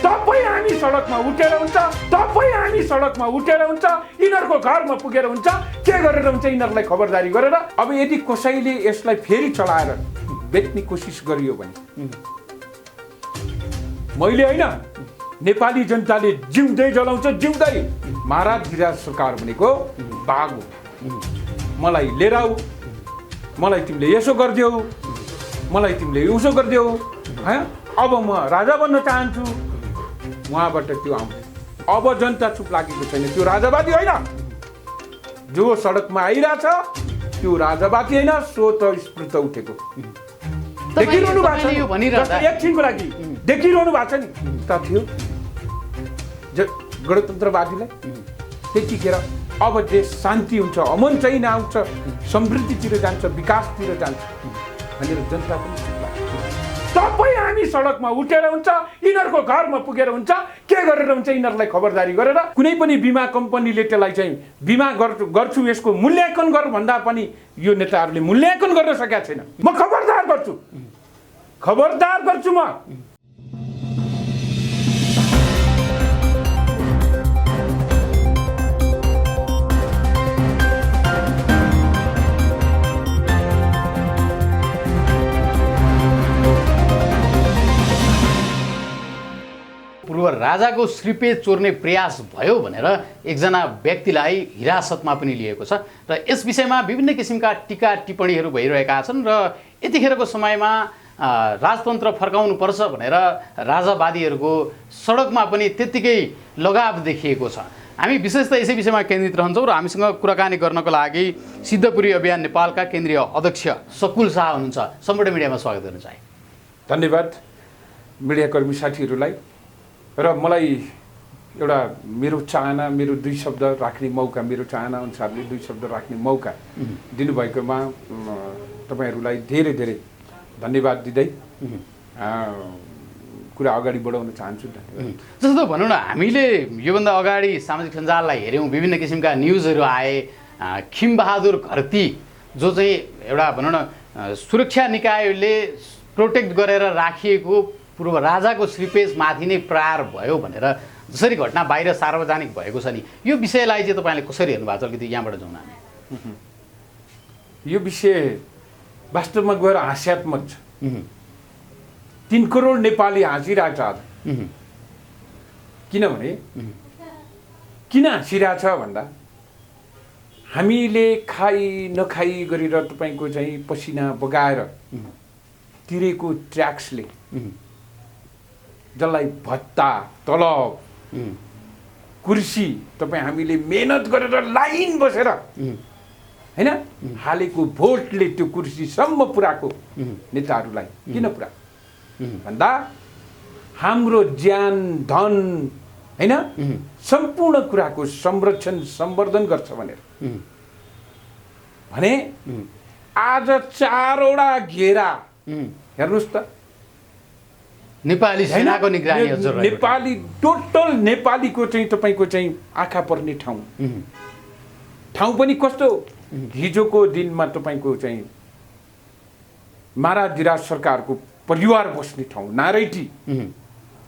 तपाईँ हामी सडकमा उठेर हुन्छ, तपाईँ हामी सडकमा उठेर हुन्छ, यिनीहरूको घरमा पुगेर हुन्छ, के गरेर हुन्छ यिनीहरूलाई खबरदारी गरेर। अब यदि कसैले यसलाई फेरि चलाएर बेच्ने कोसिस गरियो भने मैले होइन, नेपाली जनताले जिउँदै जलाउँछ, जिउँदै। महाराज गिरिराज सरकार भनेको बाघ हो। मलाई लिएर आऊ, मलाई तिमीले यसो गरिदेऊ, मलाई तिमीले उसो गरिदेऊ, अब म राजा बन्न चाहन्छु, उहाँबाट त्यो आउँछ। अब जनता चुप लागेको छैन, त्यो राजावादी होइन। जो सडकमा आइरहेछ त्यो राजावादी होइन, स्वत स्फूर्त उठेको। देखिरहनु भएको छ एकछिनको लागि, देखिरहनु भएको छ नि त थियो गणतन्त्रवादीलाई। त्यतिखेर अब देश शान्ति हुन्छ, अमन चाहिँ आउँछ, समृद्धितिर जान्छ, विकासतिर जान्छ भनेर जनता पनि चुप लाग्छ। तपाईँ हामी सडकमा उठेर हुन्छ, यिनीहरूको घरमा पुगेर हुन्छ, के गरेर हुन्छ यिनीहरूलाई खबरदारी गरेर। कुनै पनि बिमा कम्पनीले त्यसलाई चाहिँ बिमा गर्छु यसको मूल्याङ्कन गर भन्दा पनि यो नेताहरूले मूल्याङ्कन गर्न सकेका छैन। म खबरदार गर्छु म। पूर्व राजाको श्रीपेज चोर्ने प्रयास भयो भनेर एकजना व्यक्तिलाई हिरासतमा पनि लिएको छ र यस विषयमा विभिन्न किसिमका टीका टिप्पणीहरू भइरहेका छन् र यतिखेरको समयमा राजतन्त्र फर्काउनुपर्छ भनेर राजावादीहरूको सडकमा पनि त्यत्तिकै लगाव देखिएको छ। हामी विशेष त यसै विषयमा केन्द्रित रहन्छौँ र हामीसँग कुराकानी गर्नको लागि सिद्धपुरी अभियान नेपालका केन्द्रीय अध्यक्ष सकुल शाह हुनुहुन्छ। सम्पूर्ण मिडियामा स्वागत गर्न चाहे। धन्यवाद मिडियाकर्मी साथीहरूलाई। र मलाई एउटा मेरो चाहना, मेरो दुई शब्द राख्ने मौका, मेरो चाहना अनुसारले दुई शब्द राख्ने मौका दिनुभएकोमा तपाईँहरूलाई धेरै धेरै धन्यवाद दिँदै कुरा अगाडि बढाउन चाहन्छु। जस्तो भनौँ न, हामीले योभन्दा अगाडि सामाजिक सञ्जाललाई हेऱ्यौँ, विभिन्न किसिमका न्युजहरू आए। खिमबहादुर घरती जो चाहिँ एउटा भनौँ न सुरक्षा निकायले प्रोटेक्ट गरेर राखिएको पूर्व राजाको श्रीपेजमाथि नै प्रहार भयो भनेर जसरी घटना बाहिर सार्वजनिक भएको छ नि, यो विषयलाई चाहिँ तपाईँले कसरी हेर्नु भएको छ? अलिकति यहाँबाट जाउँ हामी। यो विषय वास्तवमा गएर हास्यात्मक छ। 3 करोड नेपाली हाँसिरहेछ आज। किनभने किन हाँसिरहेछ भन्दा हामीले खाइ नखाइ गरेर तपाईँको चाहिँ पसिना बगाएर तिरेको ट्याक्सले, जसलाई भत्ता, तलब, कुर्सी तपाईँ हामीले मेहनत गरेर लाइन बसेर हैन हालेको भोटले त्यो कुर्सीसम्म पुराको नेताहरूलाई किन पुरा भन्दा हाम्रो ज्यान, धन हैन सम्पूर्ण कुराको संरक्षण सम्वर्धन गर्छ भनेर भने आज 4 वटा घेरा हेर्नुस् त। नेपाली सेनाको निगरानी हजुर, नेपाली टोटल नेपालीको चाहिँ तपाईको चाहिँ आँखा पर्ने ठाउँ पनि कस्तो? हिजोको दिनमा तपाईको चाहिँ महाराज गिरिराज सरकारको परिवार बस्ने ठाउँ नारायटी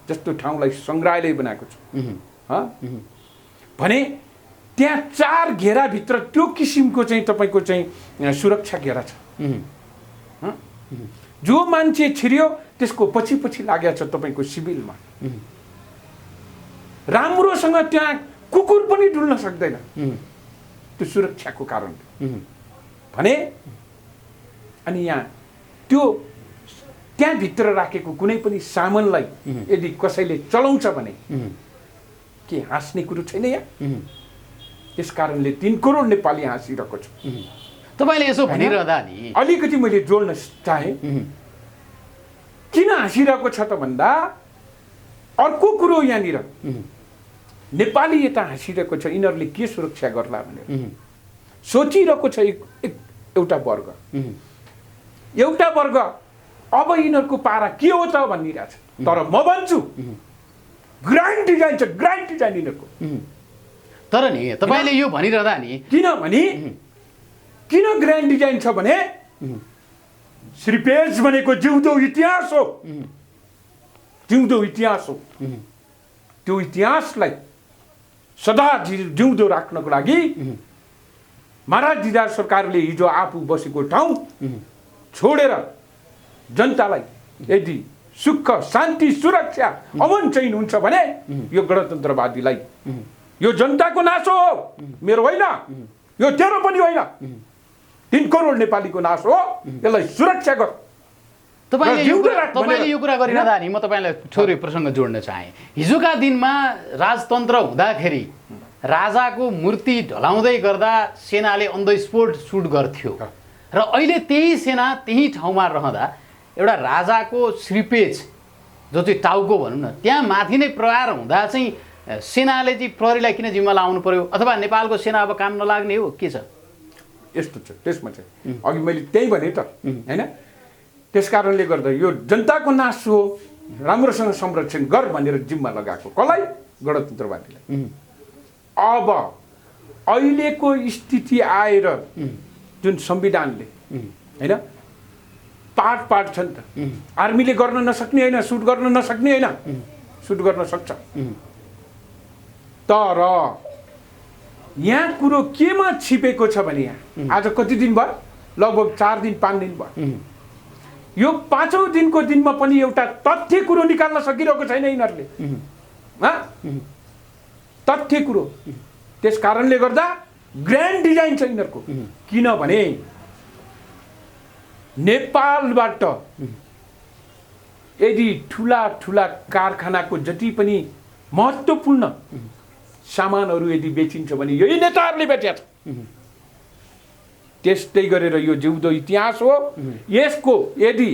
जस्तो ठाउँलाई संग्रहालय बनाएको छ भने त्यहाँ 4 घेराभित्र त्यो किसिमको चाहिँ तपाईको चाहिँ सुरक्षा घेरा छ। जो मान्छे छिर्यो त्यसको पछि पछि लागेको छ तपाईको सिभिलमा। राम्रोसँग त्यहाँ कुकुर पनि डुल्न सक्दैन त्यो सुरक्षाको कारणले भने। अनि यहाँ त्यो त्यहाँ भित्र राखेको कुनै पनि सामानलाई यदि कसैले चलाउँछ भने के हाँस्ने कुरो छैन यहाँ? त्यस कारणले 3 करोड नेपाली हाँसिरहेको छ। तपाईले यसो भनिरहँदा नि अलिकति मैले जोड्न चाहे। किन हाँसिरहेको छ त भन्दा अर्को कुरो यहाँनिर नेपाली यता हाँसिरहेको छ, यिनीहरूले के सुरक्षा गर्ला भनेर सोचिरहेको छ एउटा वर्ग। अब यिनीहरूको पारा के हो त भनिरहेछ। तर म भन्छु ग्रान्ड डिजाइन छ, ग्रान्ड डिजाइन यिनीहरूको। तर नि तपाईले यो भनिरहँदा नि किन ग्रान्ड डिजाइन छ भने श्रीपेज भनेको जिउँदो इतिहास हो, जिउँदो इतिहास हो। त्यो इतिहासलाई सदा जिउँदो राख्नको लागि महाराज दिदार सरकारले हिजो आफू बसेको ठाउँ छोडेर जनतालाई यदि सुख शान्ति सुरक्षा अमन चैन हुन्छ भने यो गणतन्त्रवादीलाई यो जनताको नासो हो, मेरो होइन, यो तेरो पनि होइन, 3 करोड नेपालीको नासो हो। यसलाई सुरक्षा गर। तपाईँले यो कुरा गरिरहँदा नि म तपाईँलाई थोरै प्रसङ्ग जोड्न चाहेँ। हिजोका दिनमा राजतन्त्र हुँदाखेरि राजाको मूर्ति ढलाउँदै गर्दा सेनाले अन द स्पोट सुट गर्थ्यो र अहिले त्यही सेना त्यही ठाउँमा रहँदा एउटा राजाको श्रीपेज जो चाहिँ टाउको भनौँ न त्यहाँ माथि नै प्रहार हुँदा चाहिँ सेनाले चाहिँ प्रहरीलाई किन जिम्मा लाउनु पर्यो, अथवा नेपालको सेना अब काम नलाग्ने हो के छ? यस्तो छ त्यसमा चाहिँ अघि मैले त्यही भने त हैन। त्यसकारणले गर्दा यो जनताको नाश हो, राम्रोसँग संरक्षण गर भनेर जिम्मा लगाएको कसलाई? गणतन्त्रवादीलाई। अब अहिलेको स्थिति आएर जुन संविधानले हैन पार्ट छ नि त, आर्मीले गर्न नसक्ने होइन, सुट गर्न नसक्ने होइन, सुट गर्न सक्छ। तर यहाँ कुरो केमा छिपेको छ भने यहाँ आज कति दिन भयो? लगभग 4 दिन 5 दिन भयो। यो 5औं दिनको दिनमा पनि एउटा तथ्य कुरो निकाल्न सकिरहेको छैन यिनीहरूले। तथ्य कुरो। त्यस कारणले गर्दा ग्रान्ड डिजाइन छ यिनीहरूको। किनभने नेपालबाट यदि ठुला ठुला कारखानाको जति पनि महत्त्वपूर्ण सामानहरू यदि बेचिन्छ भने यही नेताहरूले बेचेका छन्। त्यस्तै गरेर यो जिउँदो इतिहास हो। यसको यदि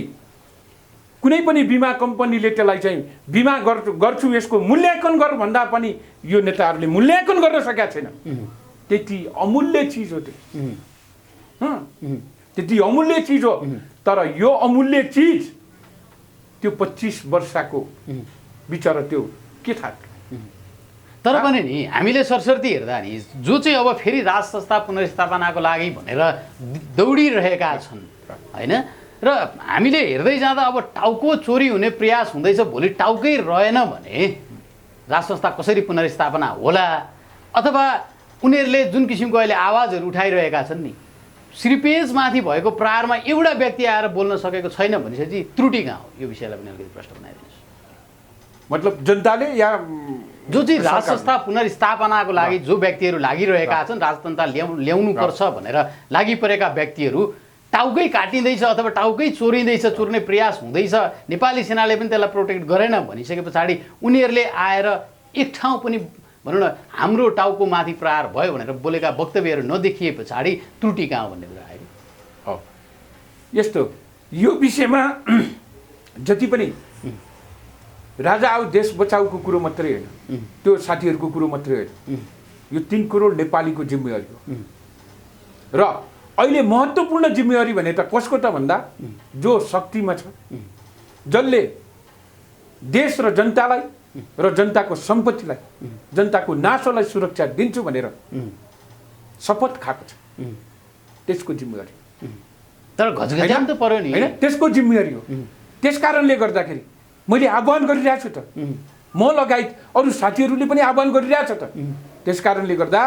कुनै पनि बिमा कम्पनीले त्यसलाई चाहिँ बिमा गर्छु यसको मूल्याङ्कन गर भन्दा पनि यो नेताहरूले मूल्याङ्कन गर्न सकेका छैन। त्यति अमूल्य चिज हो त्यो। त्यति अमूल्य चिज हो। तर यो अमूल्य चिज त्यो 25 वर्षको बिचरा त्यो के थाहा? तर पनि नि हामीले सरसर्ती हेर्दा नि जो चाहिँ अब फेरि राज संस्था पुनर्स्थापनाको लागि भनेर दौडिरहेका छन् हैन, र हामीले हेर्दै जाँदा अब टाउको चोरी हुने प्रयास हुँदैछ, भोलि टाउकै रहेन भने राज संस्था कसरी पुनर्स्थापना होला? अथवा उनीहरूले जुन किसिमको अहिले आवाजहरू उठाइरहेका छन् नि, श्रीपेजमाथि भएको प्रहारमा एउटा व्यक्ति आएर बोल्न सकेको छैन भनेपछि त्रुटि कहाँ हो? यो विषयलाई पनि अलिकति प्रश्न बनाइदिनुहोस्। मतलब जनताले या जो चाहिँ राज संस्था पुनर्स्थापनाको लागि जो व्यक्तिहरू लागिरहेका छन्, राजतन्त्र ल्याउनुपर्छ भनेर लागि परेका व्यक्तिहरू टाउकै काटिँदैछ अथवा टाउकै चोरिँदैछ, चोर्ने प्रयास हुँदैछ, नेपाली सेनाले पनि त्यसलाई प्रोटेक्ट गरेन भनिसके पछाडि उनीहरूले आएर एक ठाउँ पनि भनौँ न हाम्रो टाउको माथि प्रहार भयो भनेर बोलेका वक्तव्यहरू नदेखिए पछाडि त्रुटि कहाँ भन्ने कुरा आयो। यस्तो यो विषयमा जति पनि राजा आऊ देश बचाउको कुरो मात्रै होइन, त्यो साथीहरूको कुरो मात्रै होइन, यो 3 करोड नेपालीको जिम्मेवारी हो। र अहिले महत्त्वपूर्ण जिम्मेवारी भने त कसको त भन्दा जो शक्तिमा छ, जसले देश र जनतालाई र जनताको सम्पत्तिलाई, जनताको नासोलाई सुरक्षा दिन्छु भनेर शपथ खाएको छ, त्यसको जिम्मेवारी। तर घचघचान त पर्यो नि हैन, त्यसको जिम्मेवारी हो। त्यसकारणले गर्दाखेरि मैले आह्वान गरिरहेको छु त, म लगायत अरू साथीहरूले पनि आह्वान गरिरहेछ त। त्यसकारणले गर्दा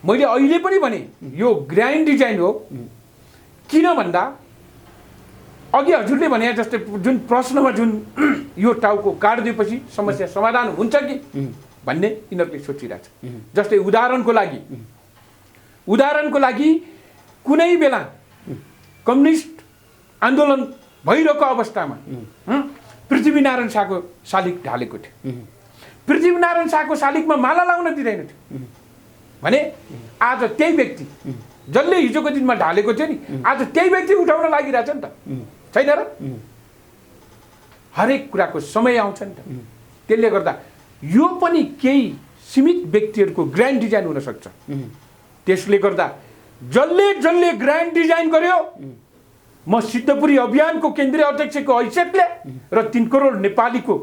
मैले अहिले पनि भने यो ग्रान्ड डिजाइन हो। किन भन्दा अघि हजुरले भने जस्तै जुन प्रश्नमा जुन यो टाउको काटिदिएपछि समस्या समाधान हुन्छ कि भन्ने यिनीहरूले सोचिरहेछ। जस्तै उदाहरणको लागि कुनै बेला कम्युनिस्ट आन्दोलन भइरहेको अवस्थामा पृथ्वीनारायण शाहको शालिग ढालेको थियो। पृथ्वीनारायण शाहको शालिगमा माला लाउन दिँदैन थियो भने आज त्यही व्यक्ति जसले हिजोको दिनमा ढालेको थियो नि, आज त्यही व्यक्ति उठाउन लागिरहेछ नि त, छैन र? हरेक कुराको समय आउँछ नि त। त्यसले गर्दा यो पनि केही सीमित व्यक्तिहरूको ग्रान्ड डिजाइन हुन सक्छ। त्यसले गर्दा जसले ग्रान्ड डिजाइन गर्यो, म सिद्धपुरी अभियानको केन्द्रीय अध्यक्षको हैसियतले र 3 करोड नेपालीको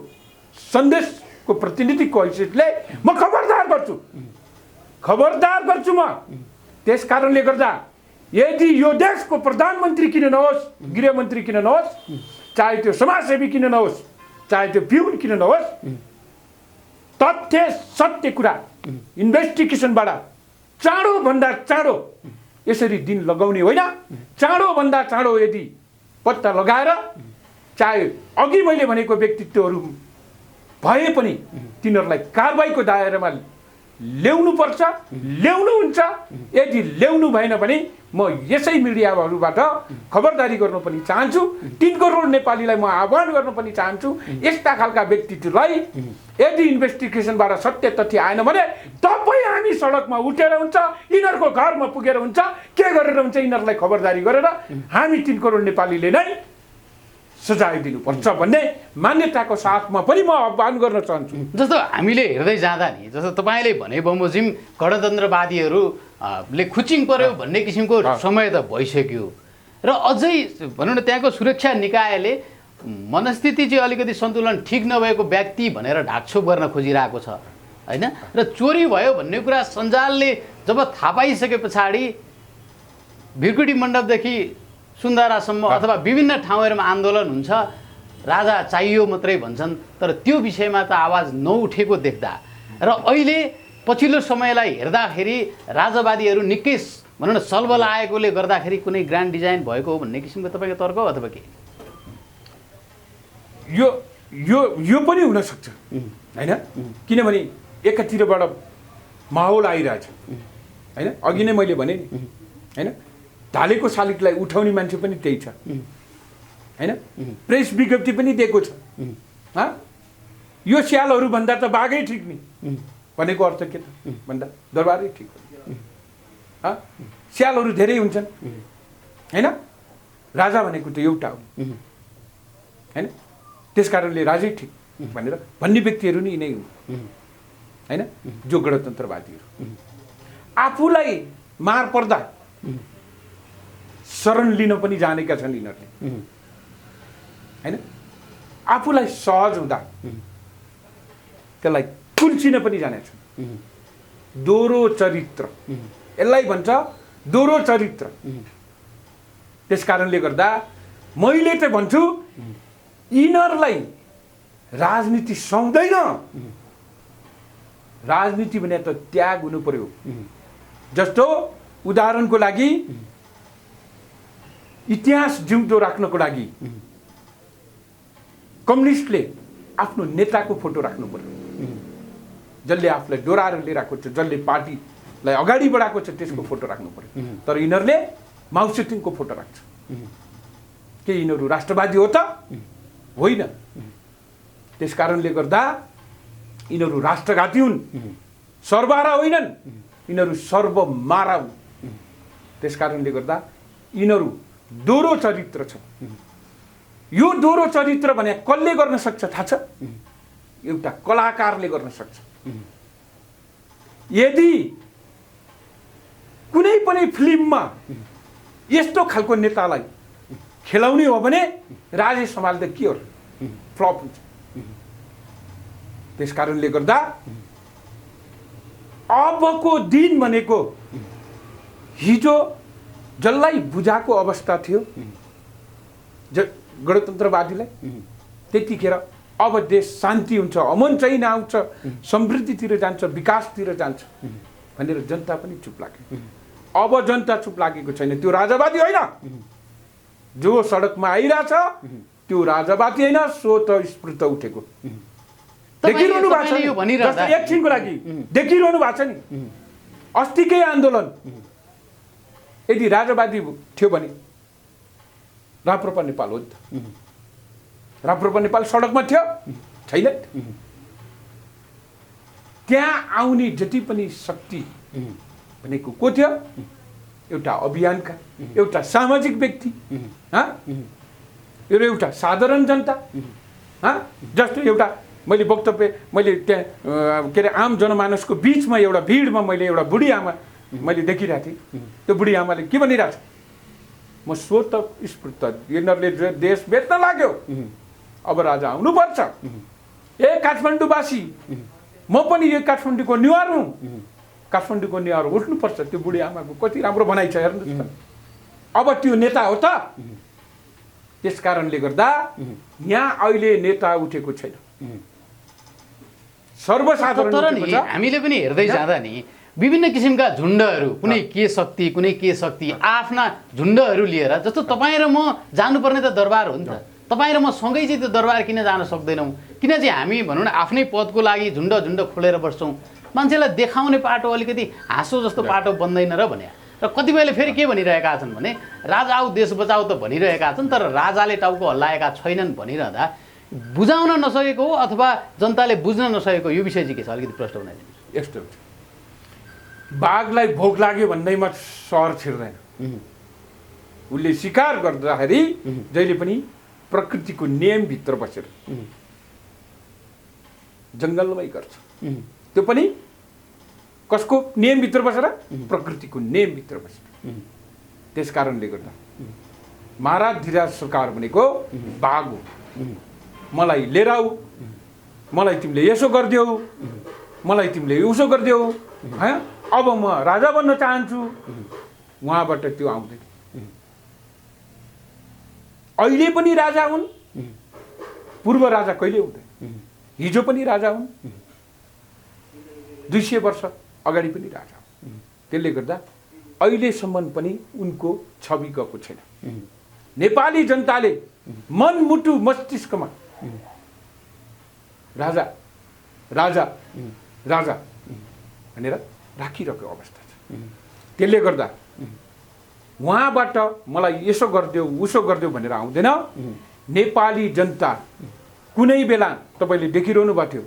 सन्देशको प्रतिनिधिको हैसियतले म खबरदार गर्छु म। त्यस कारणले गर्दा यदि यो देशको प्रधानमन्त्री किन नहोस्, गृहमन्त्री किन नहोस्, चाहे त्यो समाजसेवी किन नहोस्, चाहे त्यो पिउन किन नहोस्, तथ्य सत्य कुरा इन्भेस्टिगेसनबाट चाँडोभन्दा चाँडो यसरी दिन लगाउने होइन, चाँडोभन्दा चाँडो यदि पत्ता लगाएर चाहे अघि मैले भनेको व्यक्तित्वहरू भए पनि तिनीहरूलाई कारबाहीको दायरामा ल्याउनुपर्छ, ल्याउनुहुन्छ। यदि ल्याउनु भएन भने म यसै मिडियाहरूबाट खबरदारी गर्न पनि चाहन्छु, 3 करोड नेपालीलाई म आह्वान गर्न पनि चाहन्छु, यस्ता खालका व्यक्तित्वलाई यदि इन्भेस्टिगेसनबाट सत्य तथ्य आएन भने तपाईँ हामी सडकमा उठेर हुन्छ, यिनीहरूको घरमा पुगेर हुन्छ, के गरेर हुन्छ, यिनीहरूलाई खबरदारी गरेर हामी 3 करोड नेपालीले नै सजाय दिनुपर्छ भन्ने मान्यताको साथमा पनि म आह्वान गर्न चाहन्छु। जस्तो हामीले हेर्दै जाँदा नि, जस्तो तपाईँले भने बमोजिम गणतन्त्रवादीहरू ले खुचिङ पर्यो भन्ने किसिमको समय त भइसक्यो र अझै भनौँ न त्यहाँको सुरक्षा निकायले मनस्थिति चाहिँ अलिकति सन्तुलन ठिक नभएको व्यक्ति भनेर ढाकछोप गर्न खोजिरहेको छ होइन। र चोरी भयो भन्ने कुरा सञ्जालले जब थाहा पाइसके पछाडि भिरकुटी मण्डपदेखि सुन्दारासम्म अथवा विभिन्न ठाउँहरूमा आन्दोलन हुन्छ, राजा चाहियो मात्रै भन्छन्, तर त्यो विषयमा त आवाज नउठेको देख्दा र अहिले पछिल्लो समयलाई हेर्दाखेरि राजावादीहरू निकै भनौँ न सलबल आएकोले गर्दाखेरि कुनै ग्रान्ड डिजाइन भएको हो भन्ने किसिमको तपाईँको तर्क हो अथवा के? यो पनि हुनसक्छ होइन, किनभने एकातिरबाट माहौल आइरहेछ होइन। अघि नै मैले भने नि होइन, ढालेको शालिगलाई उठाउने मान्छे पनि त्यही छ होइन, प्रेस विज्ञप्ति पनि दिएको छ। यो स्यालहरू भन्दा त बाघै ठिक नि भनेको अर्थ के त भन्दा दरबारै ठिक हो। स्यालहरू धेरै हुन्छन् होइन, राजा भनेको त एउटा हो होइन, त्यस कारणले राजै ठिक भनेर भन्ने व्यक्तिहरू नि यिनै हुन् होइन, जो गणतन्त्रवादीहरू आफूलाई मार पर्दा शरण लिन पनि जानेका छन् यिनीहरूले होइन, आफूलाई सहज हुँदा त्यसलाई कुल्चिन पनि जानेछन्। दोहोरो चरित्र यसलाई भन्छ, दोहोरो चरित्र। त्यस कारणले गर्दा मैले त भन्छु यिनीहरूलाई राजनीति सुहाउँदैन। राजनीति भने त त्याग हुनु पर्यो। जस्तो उदाहरणको लागि इतिहास जिउँदो राख्नको लागि कम्युनिस्टले आफ्नो नेताको फोटो राख्नु पर्यो, जसले आफूलाई डोराएर लिएर आएको छ, जसले पार्टीलाई अगाडि बढाएको छ, त्यसको फोटो राख्नु पर्यो। तर यिनीहरूले माओ सेतुङको फोटो राख्छ। के यिनीहरू राष्ट्रवादी हो त? होइन। त्यस कारणले गर्दा यिनीहरू राष्ट्रघाती हुन्, सर्वहारा होइनन्, यिनीहरू सर्वमारा हुन्। त्यस कारणले गर्दा यिनीहरू दोहोरो चरित्र छ। यो दोहोरो चरित्र भने कसले गर्न सक्छ थाहा छ? एउटा कलाकारले गर्न सक्छ। यदि कुनै पनि फिल्ममा यस्तो खालको नेतालाई खेलाउने हो भने राजेश हमाल त के हो, फ्लप हुन्छ। त्यस कारणले गर्दा अबको दिन भनेको हिजो जसलाई बुझाएको अवस्था थियो गणतन्त्रवादीलाई, त्यतिखेर अब देश शान्ति हुन्छ, अमन चाहिँ नआउँछ, समृद्धितिर जान्छ, विकासतिर जान्छ भनेर जनता पनि चुप लाग्यो। अब जनता चुप लागेको छैन। त्यो राजावादी होइन, जो सडकमा आइरहेछ त्यो राजावादी होइन, स्वतस्फूर्त उठेको। देखिरहनु भएको छ जस्तो एकछिनको लागि देखिरहनु भएको छ नि, अस्तिकै आन्दोलन यदि राजावादी थियो भने राप्रपा नेपाल हो नि त। राप्रपा नेपाल सडकमा थियो छैन। त्यहाँ आउने जति पनि शक्ति भनेको को थियो? एउटा अभियानका, एउटा सामाजिक व्यक्ति, एउटा साधारण जनता। जस्तो एउटा मैले वक्तव्य मैले त्यहाँ के अरे आम जनमानसको बिचमा एउटा भिडमा मैले एउटा बुढी आमा मैले देखिरहेको थिएँ। त्यो बुढी आमाले के भनिरहेछ? म स्वतस्फूर्त, यिनीहरूले देश बेच्न लाग्यो, अब राजा आउनुपर्छ। ए काठमाडौँवासी, म पनि यो काठमाडौँको निवार हुँ, काठमाडौँको निवार उठ्नुपर्छ। त्यो बुढी आमाको कति राम्रो भनाइ छ हेर्नुहोस् त। अब त्यो नेता हो त? त्यस कारणले गर्दा यहाँ अहिले नेता उठेको छैन। सर्वसाधारण तर नि हामीले पनि हेर्दै जाँदा नि विभिन्न किसिमका झुन्डहरू कुनै के शक्ति आफ्ना झुन्डहरू लिएर जस्तो तपाईँ र म जानुपर्ने त दरबार हो नि त। तपाईँ र म सँगै चाहिँ त्यो दरबार किन जान सक्दैनौँ? किन चाहिँ हामी भनौँ न आफ्नै पदको लागि झुन्ड खोलेर बस्छौँ? मान्छेलाई देखाउने पाटो अलिकति हाँसो जस्तो पाटो बन्दैन र भने। र कतिपयले फेरि के भनिरहेका छन् भने राजा आऊ देश बचाऊ त भनिरहेका छन्, तर राजाले टाउको हल्लाएका छैनन् भनिरहँदा बुझाउन नसकेको हो अथवा जनताले बुझ्न नसकेको यो विषय चाहिँ के छ? अलिकति प्रश्न बनाइदिनुहोस्। यस्तो हुन्छ, बाघलाई भोक लाग्यो भन्दैमा सहर छिर्दैन। उसले शिकार गर्दाखेरि जहिले पनि प्रकृतिको नियमभित्र बसेर जङ्गलमै गर्छ। त्यो पनि कसको नियमभित्र बसेर? प्रकृतिको नियमभित्र बसेर। त्यस कारणले गर्दा महाराज धीराज सरकार भनेको बाघ हो। मलाई लिएर आऊ, मलाई तिमीले यसो गरिदेऊ, मलाई तिमीले उसो गरिदेऊ, अब म राजा बन्न चाहन्छु। उहाँबाट त्यो आउँदैन। अहिले पनि राजा हुन्, पूर्व राजा कहिले हुँदैन। हिजो पनि राजा हुन्, 200 वर्ष अगाडि पनि राजा हुन्। त्यसले गर्दा अहिलेसम्म पनि उनको छवि गएको छैन। नेपाली जनताले मनमुटु मस्तिष्कमा राजा राजा राजा भनेर राखिरहेको अवस्था छ। त्यसले गर्दा उहाँबाट मलाई यसो गरिदेऊ उसो गरिदेऊ भनेर आउँदैन। नेपाली जनता कुनै बेला तपाईँले देखिरहनु भएको थियो,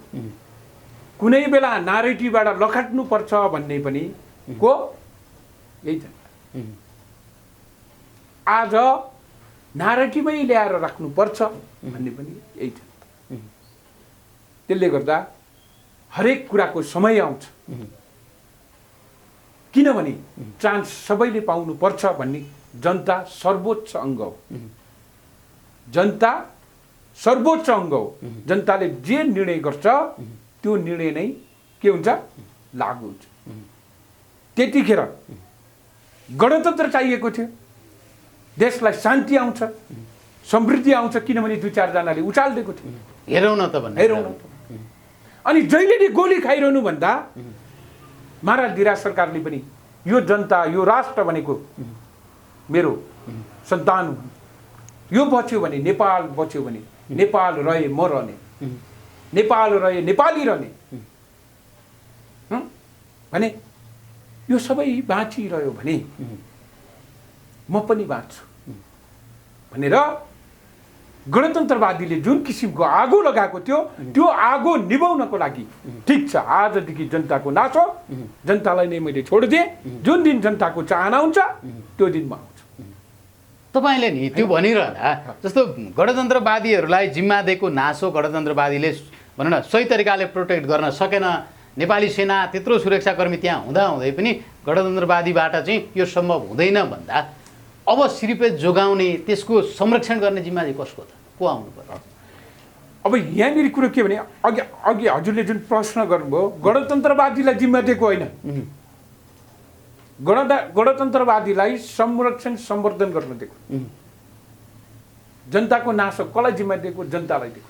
कुनै बेला नारेटिभबाट लखाट्नुपर्छ भन्ने पनि को यही जनता। आज नारेटिभै ल्याएर राख्नुपर्छ भन्ने पनि यही जनता। त्यसले गर्दा हरेक कुराको समय आउँछ, किनभने चान्स सबैले पाउनुपर्छ भन्ने जनता सर्वोच्च अङ्ग हो। जनता सर्वोच्च अङ्ग हो। जनताले जे निर्णय गर्छ त्यो निर्णय नै के हुन्छ? लागू हुन्छ। त्यतिखेर गणतन्त्र चाहिएको थियो, देशलाई शान्ति आउँछ, समृद्धि आउँछ, किनभने 2-4 जनाले उचालिदिएको थियो। हेरौँ न त भन्ने। हेरौँ न। अनि जहिले नि गोली खाइरहनु भन्दा महाराज धीराज सरकारले पनि यो जनता यो राष्ट्र भनेको मेरो सन्तान हो, यो बच्यो भने नेपाल बच्यो भने नेपाल रहे म रहने, नेपाल रहे नेपाली रहने भने यो सबै बाँचिरह्यो भने म पनि बाँच्छु भनेर गणतन्त्रवादीले जुन किसिमको आगो लगाएको थियो त्यो आगो निभाउनको लागि ठिक छ आजदेखि जनताको नासो जनतालाई नै मैले छोडिदिएँ। जुन दिन जनताको चाहना हुन्छ त्यो दिन म आउँछु। तपाईँले नि त्यो भनिरहँदा जस्तो गणतन्त्रवादीहरूलाई जिम्मा दिएको नासो गणतन्त्रवादीले भनौँ न सही तरिकाले प्रोटेक्ट गर्न सकेन, नेपाली सेना त्यत्रो सुरक्षाकर्मी त्यहाँ हुँदाहुँदै पनि गणतन्त्रवादीबाट चाहिँ यो सम्भव हुँदैन भन्दा अब सिरिपेज जोगाउने त्यसको संरक्षण गर्ने जिम्मा चाहिँ कसको त? को आउनु पर्यो? अब यहाँनिर कुरो के भने अघि अघि हजुरले जुन प्रश्न गर्नुभयो गणतन्त्रवादीलाई जिम्मा दिएको होइन, गणतन्त्रवादीलाई संरक्षण सम्वर्धन गर्न दिएको। जनताको नासो कसलाई जिम्मा दिएको? जनतालाई दिएको।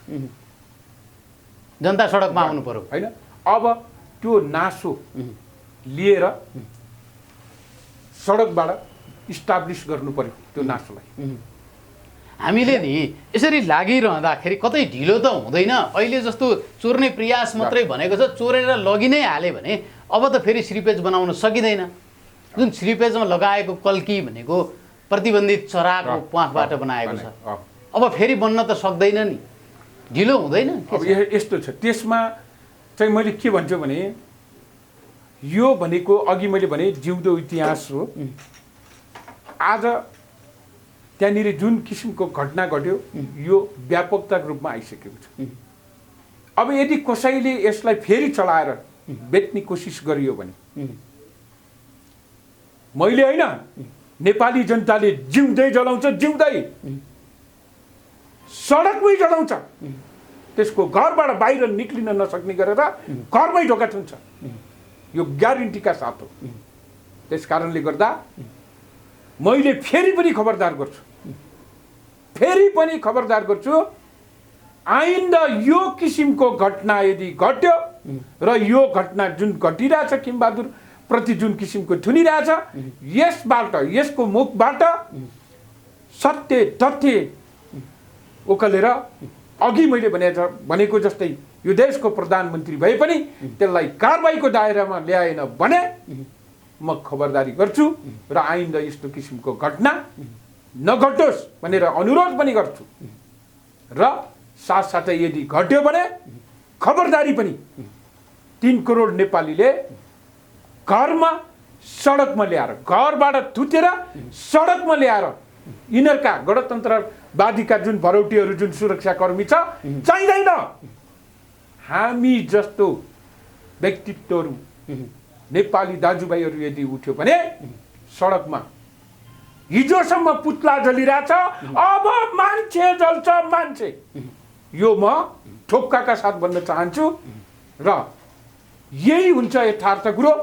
जनता सडकमा आउनु पर्यो होइन। अब त्यो नासो लिएर सडकबाट इस्टाब्लिस गर्नु पर्यो त्यो नासोलाई। हामीले नि यसरी लागिरहँदाखेरि कतै ढिलो त हुँदैन। अहिले जस्तो चोर्ने प्रयास मात्रै भनेको छ, चोरेर लगी नै हाले भने अब त फेरि सिरिपेज बनाउन सकिँदैन। जुन सिरिपेजमा लगाएको कल्की भनेको प्रतिबन्धित चराको प्वाखबाट बनाएको छ, अब फेरि बन्न त सक्दैन नि, ढिलो हुँदैन। अब यस्तो छ, त्यसमा चाहिँ मैले के भन्छु भने यो भनेको अघि मैले भने जिउँदो इतिहास हो। आज त्यहाँनिर जुन किसिमको घटना घट्यो यो व्यापकताको रूपमा आइसकेको छ। अब यदि कसैले यसलाई फेरि चलाएर बेच्ने कोसिस गरियो भने मैले होइन, नेपाली जनताले जिउँदै जलाउँछ, जिउँदै सडकमै जलाउँछ, त्यसको घरबाट बाहिर निक्लिन नसक्ने गरेर घरमै ढोका छुन्छ, यो ग्यारेन्टीका साथ हो। त्यस कारणले गर्दा मैले फेरि पनि खबरदार गर्छु, आइन्दा यो किसिमको घटना यदि घट्यो र यो घटना जुन घटिरहेछ किमबहादुर प्रति जुन किसिमको थुनिरहेछ यसबाट यसको मुखबाट सत्य तथ्य उकलेर अघि मैले भनेको जस्तै यो देशको प्रधानमन्त्री भए पनि त्यसलाई कारबाहीको दायरामा ल्याएन भने म खबरदारी गर्छु र आइन्दा यस्तो किसिमको घटना नघटोस् भनेर अनुरोध पनि गर्छु र साथसाथै यदि घट्यो भने खबरदारी पनि 3 करोड नेपालीले घरमा सडकमा ल्याएर घरबाट थुतेर सडकमा ल्याएर यिनीहरूका गणतन्त्रवादीका जुन भरौटीहरू जुन सुरक्षाकर्मी छ चाहिँदैन। हामी जस्तो व्यक्तित्वहरू नेपाली दाजुभाइहरू यदि उठ्यो भने सडकमा हिजोसम्म पुतला जलिरहेछ अब मान्छे जल्छ मान्छे यो म ठोक्काका साथ भन्न चाहन्छु र यही हुन्छ यथार्थ कुरो।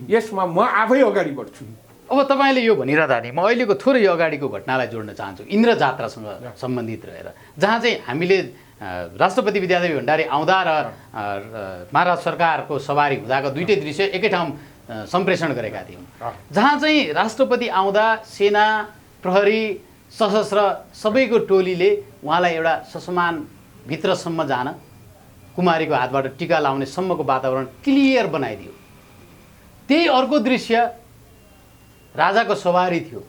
यसमा म आफै अगाडि बढ्छु। अब तपाईँले यो भनिरहँदा नि म अहिलेको थोरै अगाडिको घटनालाई जोड्न चाहन्छु इन्द्र जात्रासँग सम्बन्धित रहेर, जहाँ चाहिँ हामीले राष्ट्रपति विद्यादेवी भण्डारी आउँदा र महाराज सरकारको सवारी हुँदाको दुईटै दृश्य एकै ठाउँ सम्प्रेषण गरेका थियौँ, जहाँ चाहिँ राष्ट्रपति आउँदा सेना प्रहरी सशस्त्र सबैको टोलीले उहाँलाई एउटा ससम्मान भित्रसम्म जान कुमारीको हातबाट टिका लाउने सम्मको वातावरण क्लियर बनाइदियो। त्यही अर्को दृश्य राजाको सवारी थियो,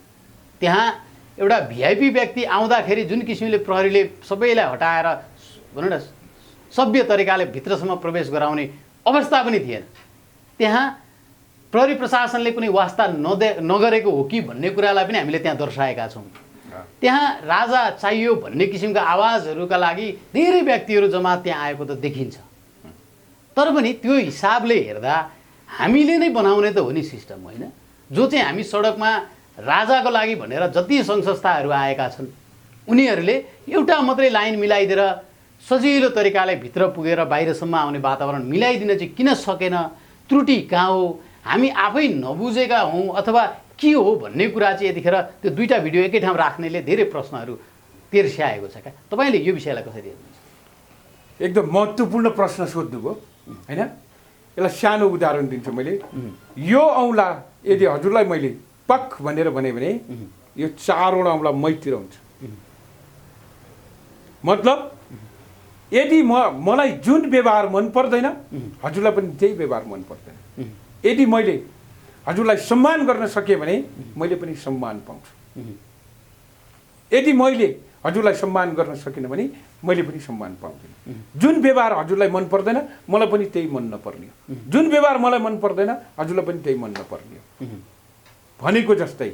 त्यहाँ एउटा भिआइपी व्यक्ति आउँदाखेरि जुन किसिमले प्रहरीले सबैलाई हटाएर भनौँ न सभ्य तरिकाले भित्रसम्म प्रवेश गराउने अवस्था पनि थिएन। त्यहाँ प्रहरी प्रशासनले कुनै वास्ता नगरेको हो कि भन्ने कुरालाई पनि हामीले त्यहाँ दर्शाएका छौँ। त्यहाँ राजा चाहियो भन्ने किसिमका आवाजहरूका लागि धेरै व्यक्तिहरू जम्मा त्यहाँ आएको त देखिन्छ। तर पनि त्यो हिसाबले हेर्दा हामीले नै बनाउने त हो नि सिस्टम, होइन? जो चाहिँ हामी सडकमा राजाको लागि भनेर जति सङ्घ संस्थाहरू आएका छन् उनीहरूले एउटा मात्रै लाइन मिलाइदिएर सजिलो तरिकाले भित्र पुगेर बाहिरसम्म आउने वातावरण मिलाइदिन चाहिँ किन सकेन? त्रुटि कहाँ हो? हामी आफै नबुझेका हौँ अथवा के हो भन्ने कुरा चाहिँ यतिखेर त्यो दुईटा भिडियो एकै ठाउँ राख्नेले धेरै प्रश्नहरू तेर्स्याएको छ क्या। तपाईँले यो विषयलाई कसरी हेर्नुहुन्छ? एकदम महत्त्वपूर्ण प्रश्न सोध्नुभयो, होइन? यसलाई सानो उदाहरण दिन्छु मैले। यो औँला यदि हजुरलाई मैले पख भनेर भने यो 4वटा औँला मैतिर हुन्छ। मतलब यदि मलाई जुन व्यवहार मन पर्दैन हजुरलाई पनि त्यही व्यवहार मन पर्दैन। यदि मैले हजुरलाई सम्मान गर्न सकेँ भने मैले पनि सम्मान पाउँछु। यदि मैले हजुरलाई सम्मान गर्न सकिनँ भने मैले पनि सम्मान पाउँदिनँ। जुन व्यवहार हजुरलाई मन पर्दैन मलाई पनि त्यही मन नपर्ने हो, जुन व्यवहार मलाई मन पर्दैन हजुरलाई पनि त्यही मन नपर्ने हो। भनेको जस्तै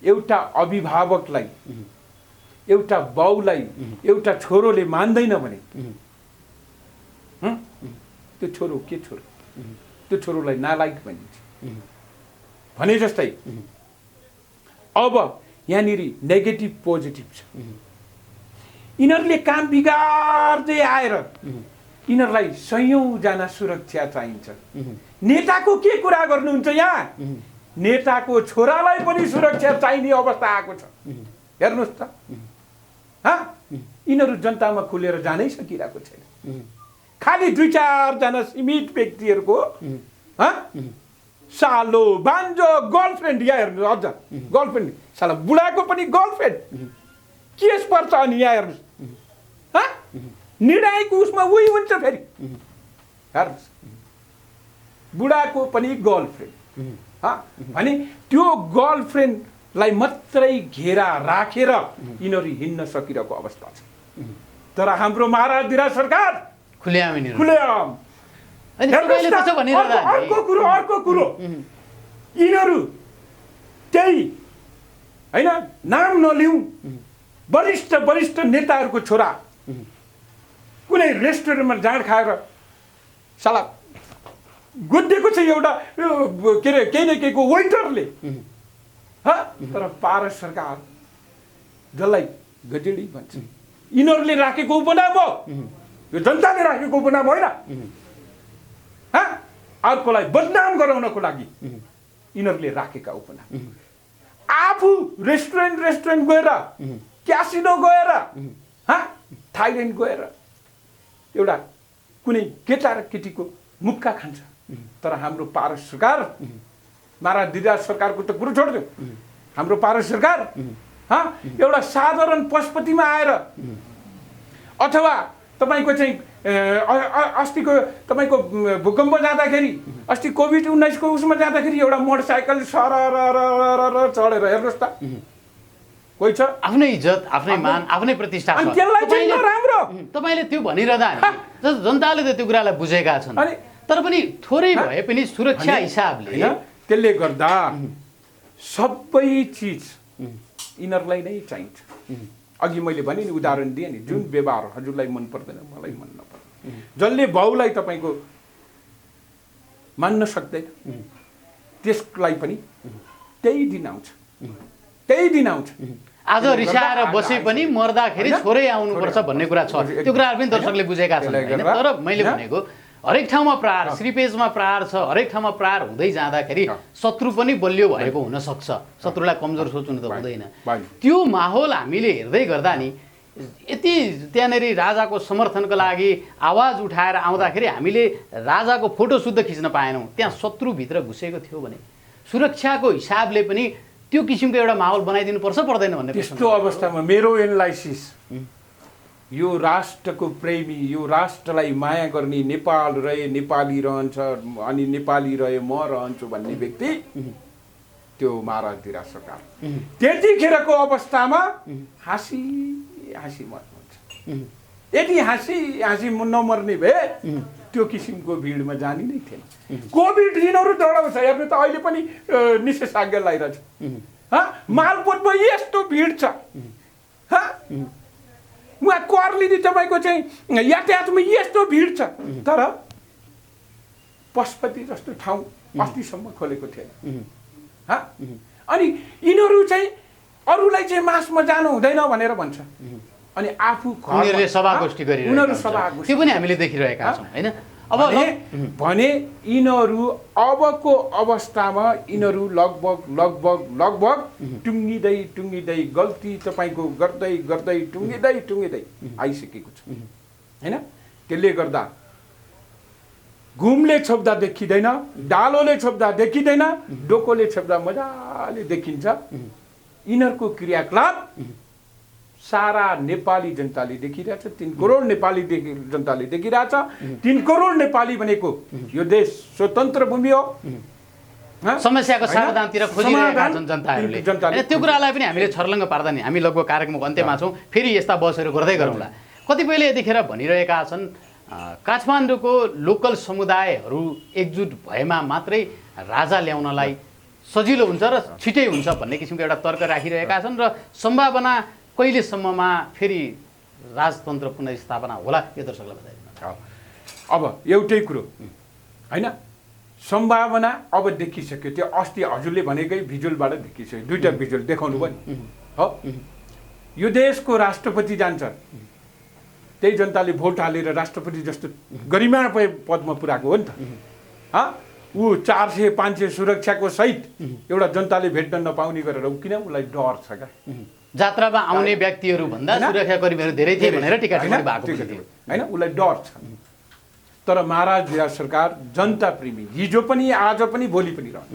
एउटा अभिभावकलाई एउटा बाउलाई एउटा छोरोले मान्दैन भने त्यो छोरो के छोरो? त्यो छोरोलाई नालायक भनिन्छ। भने जस्तै अब यहाँनिर नेगेटिभ पोजिटिभ छ। यिनीहरूले काम बिगार्दै आएर यिनीहरूलाई 100औं जना सुरक्षा चाहिन्छ। नेताको के कुरा गर्नुहुन्छ यहाँ? नेताको छोरालाई पनि सुरक्षा चाहिने अवस्था आएको छ। हेर्नुहोस् त, यिनीहरू जनतामा खुलेर जानै सकिरहेको छैन। खालि 2-4 जना सीमित व्यक्तिहरूको सालो बान्जो गर्लफ्रेन्ड, यहाँ हेर्नु अझ गर्लफ्रेन्ड, साला बुढाको पनि गर्लफ्रेन्ड केस पर्छ। अनि यहाँ हेर्नुहोस् निर्णायकको उसमा उही हुन्छ फेरि। हेर्नुहोस् बुढाको पनि गर्लफ्रेन्ड भने त्यो गर्लफ्रेन्डलाई मात्रै घेरा राखेर यिनीहरू हिँड्न सकिरहेको अवस्था छ। तर हाम्रो महाराज विराज सरकार खुलेआम अर्को कुरो यिनीहरू त्यही होइन, नाम नलिउँ, वरिष्ठ नेताहरूको छोरा कुनै रेस्टुरेन्टमा जाँड खाएर साला गुद्देको छ एउटा के अरे केही न केहीको वेटरले। तर भारत सरकार जसलाई गजेडी भन्छ यिनीहरूले राखेको उपनाम हो, यो जनताले राखेको उपनाम होइन। अर्कोलाई बदनाम गराउनको लागि यिनीहरूले राखेका उपनाम। आफू रेस्टुरेन्ट गएर क्यासिनो गएर थाइल्यान्ड गएर एउटा कुनै केटा र केटीको मुक्का खान्छ। तर हाम्रो पारस सरकार, महाराज धिराज सरकारको त कुरो छोड्दियो, हाम्रो पारस सरकार एउटा साधारण पशुपतिमा आएर अथवा तपाईँको चाहिँ अस्तिको तपाईँको भूकम्प जाँदाखेरि, अस्ति कोभिड-19 उसमा जाँदाखेरि एउटा मोटरसाइकल सरर चढेर हेर्नुहोस् त, कोही छ? आफ्नै इज्जत, आफ्नै मान, आफ्नै प्रतिष्ठा छ। त्यसलाई चाहिँ राम्रो तपाईँले त्यो भनिरहँदा जनताले त त्यो कुरालाई बुझेका छन्, तर पनि थोरै भए पनि सुरक्षा हिसाबले त्यसले गर्दा सबै चिज यिनीहरूलाई नै चाहिन्छ। अघि मैले भने नि, उदाहरण दिएँ नि, जुन व्यवहार हजुरलाई मन पर्दैन, मलाई मन नपर्दैन, जसले बाउलाई तपाईँको मान्न सक्दैन, त्यसलाई पनि त्यही दिन आउँछ, त्यही दिन आउँछ। आज रिसाएर बसे पनि मर्दाखेरि छोरै आउनुपर्छ भन्ने कुरा छ। त्यो कुराहरू पनि दर्शकले बुझेका छन् हैन? तर मैले भनेको हरेक ठाउँमा प्रहार, श्रीपेजमा प्रहार छ, हरेक ठाउँमा प्रहार हुँदै जाँदाखेरि शत्रु पनि बलियो भएको हुन सक्छ। शत्रुलाई कमजोर सोच्नु त हुँदैन। त्यो माहौल हामीले हेर्दै गर्दा नि यति त्यहाँनेरि राजाको समर्थनको लागि आवाज उठाएर आउँदाखेरि हामीले राजाको फोटो शुद्ध खिच्न पाएनौँ। त्यहाँ शत्रुभित्र घुसेको थियो भने सुरक्षाको हिसाबले पनि त्यो किसिमको एउटा माहौल बनाइदिनु पर्छ पर्दैन भन्ने त्यस्तो अवस्थामा मेरो एनालाइसिस, यो राष्ट्रको प्रेमी, यो राष्ट्रलाई माया गर्ने, नेपाल रहे नेपाली रहन्छ अनि नेपाली रहे म रहन्छु भन्ने व्यक्ति त्यो महाराज धिराज सरकार त्यतिखेरको अवस्थामा हाँसी हाँसी मर्नुहुन्छ। यदि हाँसी हाँसी नमर्ने भए त्यो किसिमको भिडमा जानी नै थिएन। कोभिड दिनहरू दौडाउँछ, हेर्नु त अहिले पनि निषेधाज्ञा लगाइरहेछ। मालपोतमा यस्तो भिड छ, उहाँ कर्लिनी तपाईँको चाहिँ यातायातमा यस्तो भिड छ, तर पशुपति जस्तो ठाउँ अस्तिसम्म खोलेको थिएन। अनि यिनीहरू चाहिँ अरूलाई चाहिँ मासमा जानु हुँदैन भनेर भन्छ, अनि आफू उनीहरूले सभागोष्ठी गरिरहेका छन्। त्यो पनि हामीले देखिरहेका छौँ हैन? अब भने यिनीहरू अबको अवस्थामा यिनीहरू लगभग टुङ्गिँदै गल्ती तपाईँको गर्दै गर्दै टुङ्गिँदै आइसकेको छ हैन? त्यसले गर्दा घुमले छोप्दा देखिँदैन, डालोले छोप्दा देखिँदैन, डोकोले छोप्दा मजाले देखिन्छ। यिनीहरूको क्रियाकलाप सारा नेपाली जनताले देखिरहेछ। 3 करोड नेपाली जनताले देखिरहेछ। 3 करोड नेपाली भनेको यो देश स्वतन्त्र भूमि हो। समस्याको समाधानतिर खोजिरहेका छन् जनताहरूले। त्यो कुरालाई पनि हामीले छर्लङ्ग पार्दा नि हामी लगभग कार्यक्रमको अन्त्यमा छौँ। फेरि यस्ता बसहरू गर्दै गरौँला। कतिपयले यतिखेर भनिरहेका छन् काठमाडौँको लोकल समुदायहरू एकजुट भएमा मात्रै राजा ल्याउनलाई सजिलो हुन्छ र छिटै हुन्छ भन्ने किसिमको एउटा तर्क राखिरहेका छन् र सम्भावना कहिलेसम्ममा फेरि राजतन्त्र पुनर्स्थापना होला यो दर्शकलाई बताइदिनु। अब एउटै कुरो हैन, सम्भावना अब देखिसक्यो। त्यो अस्ति हजुरले भनेकै भिजुअलबाट देखिसक्यो। 2टा भिजुअल देखाउनु भयो नि हो। यो देशको राष्ट्रपति जान्छ, त्यही जनताले भोट हालेर राष्ट्रपति जस्तो गरिमा पदमा पुऱ्याएको हो नि त। ऊ 400-500 सुरक्षाको सहित एउटा जनताले भेट्न नपाउने गरेर किन उसलाई डर छ क्या? जात्रामा आउने व्यक्तिहरू भन्दा सुरक्षाकर्मीहरू धेरै थिए भनेर टिका टिप्पणी भएको थियो हैन? उसलाई डर छ। तर महाराज धिराज सरकार जनता प्रेमी, हिजो पनि आज पनि भोलि पनि रहन्छ,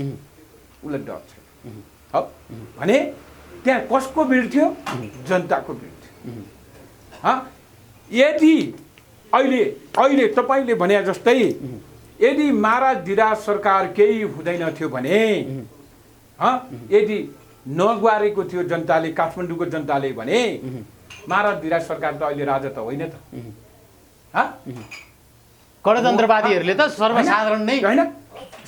उसलाई डर छ। हो भने त्यहाँ कसको भिड थियो? जनताको भिड थियो। यदि अहिले तपाईँले भने जस्तै यदि महाराज धिराज सरकार केही हुँदैन थियो भने, यदि नगुहारेको थियो जनताले, काठमाडौँको जनताले भने महाराज धिराज सरकार त अहिले राजा त होइन त। गणतन्त्रवादीहरूले त सर्वसाधारण नै होइन,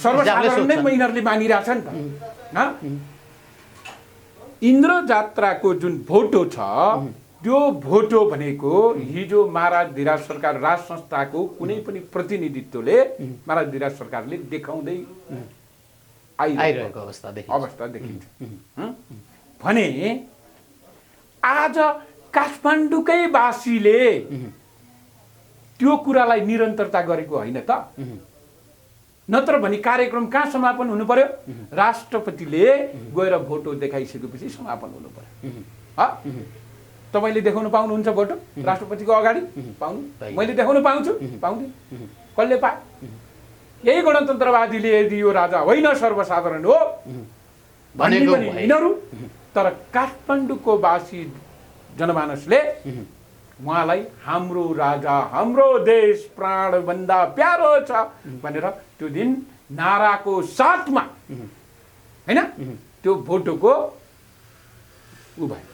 सर्वसाधारण नै यिनीहरूले मानिरहेछ नि त। इन्द्र जात्राको जुन भोटो छ, त्यो भोटो भनेको हिजो महाराज धिराज सरकार राज संस्थाको कुनै पनि प्रतिनिधित्वले महाराज धिराज सरकारले देखाउँदै आइरहेको अवस्था देखिन्छ। भने आज काठमाडौँकै वासीले त्यो कुरालाई निरन्तरता गरेको होइन त। नत्र भने कार्यक्रम कहाँ समापन हुनु पर्यो? राष्ट्रपतिले गएर भोटो देखाइसकेपछि समापन हुनु पर्यो। तपाईँले देखाउन पाउनुहुन्छ भोटो राष्ट्रपतिको अगाडि पाउनु मैले देखाउन पाउँछु पाउँदिन कसले पाए यही गणतन्त्रवादीले यदि यो राजा होइन सर्वसाधारण हो भन्ने भनेको पनि भए। यिनीहरू तर काठमाडौँको वासी जनमानसले उहाँलाई हाम्रो राजा हाम्रो देश प्राणभन्दा प्यारो छ भनेर त्यो दिन नाराको साथमा हैन त्यो भोटोको उ भयो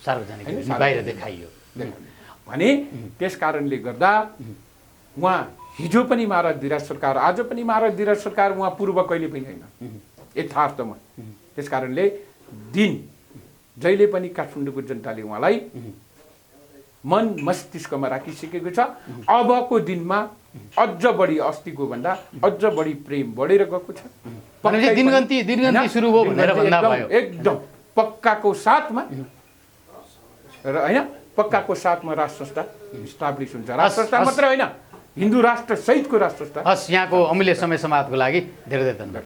सार्वजनिक हैन, बाहिर देखाइयो। भने त्यस कारणले गर्दा उहाँ हिजो पनि महाराज धीराज सरकार आज पनि महाराज धीराज सरकार उहाँ पूर्व कहिले पनि होइन यथार्थमा त्यस कारणले दिन जहिले पनि काठमाडौँको जनताले उहाँलाई मन मस्तिष्कमा राखिसकेको छ। अबको दिनमा अझ बढी अस्तिको भन्दा अझ बढी प्रेम बढेर गएको छ। भनेपछि दिनगन्ती सुरु भयो भनेर भन्दा भयो। एकदम पक्काको साथमा र हैन पक्काको साथमा राष्ट्र संस्था इस्टाब्लिस हुन्छ। राष्ट्र संस्था मात्र होइन हिन्दू राष्ट्र सहितको राष्ट्र संस्था। हस्, यहाँको अमूल्य समय समाजको लागि धेरै धेरै धन्यवाद।